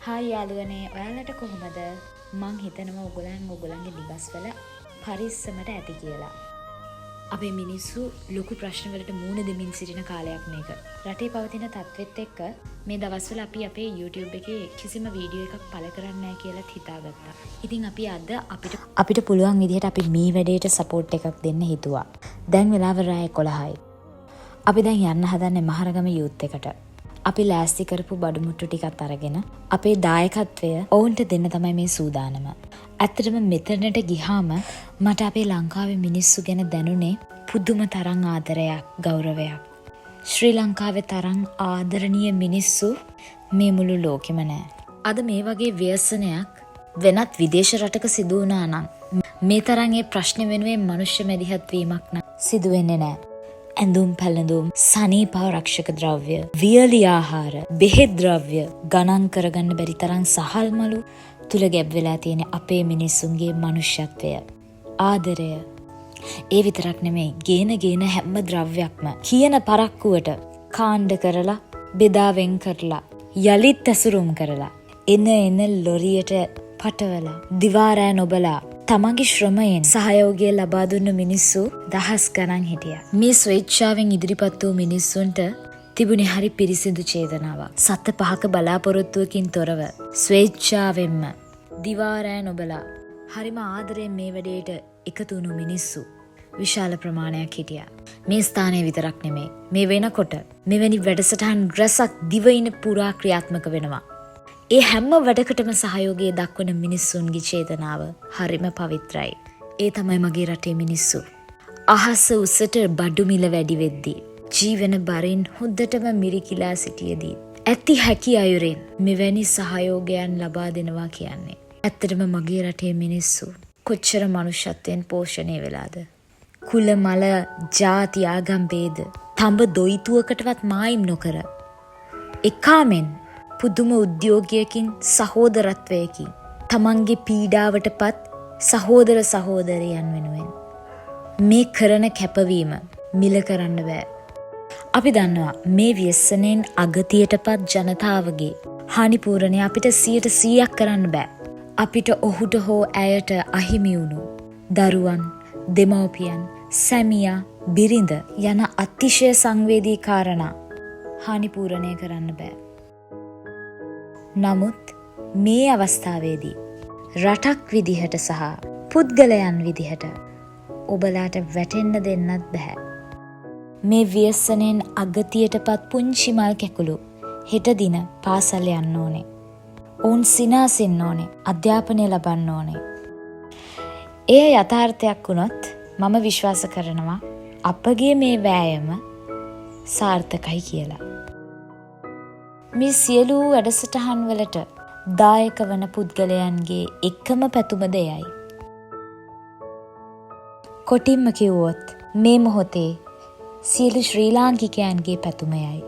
Hi යාළුවනේ, ඔයාලට කොහොමද? මං හිතනවා ඔයගොල්ලන්ගේ නිවස්වල පරිස්සමට ඇති කියලා. අපේ මිනිස්සු ලොකු ප්‍රශ්නවලට මුහුණ දෙමින් සිටින කාලයක් මේක. රටේ පවතින තත්ත්වෙත් එක්ක මේ දවස්වල අපි අපේ YouTube එකේ කිසිම වීඩියෝ එකක් පළ කරන්නේ නැහැ කියලාත් හිතාගත්තා. ඉතින් අපි අද අපිට පුළුවන් විදිහට අපි මේ වැඩේට සපෝට් එකක් දෙන්න හිතුවා. දැන් වෙලාව රාය 11යි. අපි දැන් යන්න හදන්නේ මහරගම යූත් එකට. අපි ලෑස්ති කරපු බඩු මුට්ටු ටිකත් අරගෙන අපේ දායකත්වය ඔවුන්ට දෙන්න තමයි මේ සූදානම. ඇත්තටම මෙතනට ගිහාම මට අපේ ලංකාවේ මිනිස්සු ගැන දැනුනේ පුදුම තරම් ආදරයක්, ගෞරවයක්. ශ්‍රී ලංකාවේ තරම් ආදරණීය මිනිස්සු මේ මුළු ලෝකෙම නැහැ. අද මේ වගේ ව්‍යසනයක් වෙනත් විදේශ රටක සිදු වුණා නම් මේ තරම් ඒ ප්‍රශ්න වෙනුවෙන් මනුෂ්‍ය මැදිහත් වීමක් නම් සිදු වෙන්නේ නැහැ. ඇඳුම් පැළඳුම්, සනීපාරක්ෂක ද්‍රව්‍ය, වියලි ආහාර, බෙහෙත් ද්‍රව්‍ය ගණන් කරගන්න බැරි තරම් සහල් මලු තුල ගැබ් වෙලා තියෙන අපේ මිනිස්සුන්ගේ මනුෂ්‍යත්වය, ආදරය. ඒ විතරක් නෙමෙයි, ගේන හැම ද්‍රව්‍යයක්ම කියන පරක්කුවට කාණ්ඩ කරලා, බෙදා වෙන් කරලා, යලිත් ඇසුරුම් කරලා, එන ලොරියට පටවලා, දිවා රෑ නොබලා තමන්ගේ ශ්‍රමයෙන් සහයෝගය ලබා දුන්න මිනිස්සු දහස් ගණන් හිටියා. මේ ස්වේච්ඡාවෙන් ඉදිරිපත් වූ මිනිස්සුන්ට තිබුණේ හරි පිරිසිදු චේතනාවක්. සත පහක බලාපොරොත්තුවකින් තොරව ස්වේච්ඡාවෙන්ම දිවා රෑ නොබලා හරිම ආදරයෙන් මේ වැඩේට එකතු වුණු මිනිස්සු විශාල ප්‍රමාණයක් හිටියා. මේ ස්ථානයේ විතරක් නෙමෙයි, මේ වෙනකොට මෙවැනි වැඩසටහන් රැසක් දිවයින පුරා ක්‍රියාත්මක වෙනවා. ඒ හැම වැඩකටම සහයෝගය දක්වන මිනිස්සුන්ගේ චේතනාව හරිම පවිත්‍රයි. ඒ තමයි මගේ රටේ මිනිස්සු. අහස උසට බඩු මිල වැඩි වෙද්දී, ජීවන බරින් හොද්දටම මිරිකිලා සිටියදී, ඇති හැකි අයුරින් මෙවැනි සහයෝගයන් ලබා දෙනවා කියන්නේ. ඇත්තටම මගේ රටේ මිනිස්සු කොච්චර මනුෂ්‍යත්වයෙන් පෝෂණය වෙලාද? කුල මල ජාති ආගම් ભેද තඹ දොයිතුවකටවත් මායිම් නොකර එකාමෙන් පුදුම උද්‍යෝගයකින්, සහෝදරත්වයකින් තමන්ගේ පීඩාවටපත් සහෝදර සහෝදරයන් වෙනුවෙන් මේ කරන කැපවීම මිල කරන්න බෑ. අපි දන්නවා මේ ව්‍යසනයෙන් අගතියටපත් ජනතාවගේ හානිපූරණය අපිට 100% කරන්න බෑ. අපිට ඔහුට හෝ ඇයට අහිමි වුණු දරුවන්, දෙමව්පියන්, සැමියා, බිරිඳ යන අතිශය සංවේදී කාරණා හානිපූරණය කරන්න බෑ. නමුත් මේ අවස්ථාවේදී රටක් විදිහට සහ පුද්ගලයන් විදිහට ඔබලාට වැටෙන්න දෙන්නත් බෑ. මේ ව්‍යසනයෙන් අගතියටපත් පුංචි මල් කැකුළු හෙට දින පාසල් යන්න ඕනේ. ඔවුන් සිනාසෙන්න ඕනේ, අධ්‍යාපනය ලබන්න ඕනේ. එය යථාර්ථයක් වුණොත් මම විශ්වාස කරනවා අපගේ මේ වෑයම සාර්ථකයි කියලා. මේ සියලු වැඩසටහන් වලට දායක වන පුද්ගලයන්ගේ එකම පැතුම දෙයයි. කොටින්ම කිව්වොත් මේ මොහොතේ සියලු ශ්‍රී ලාංකිකයන්ගේ පැතුමයයි.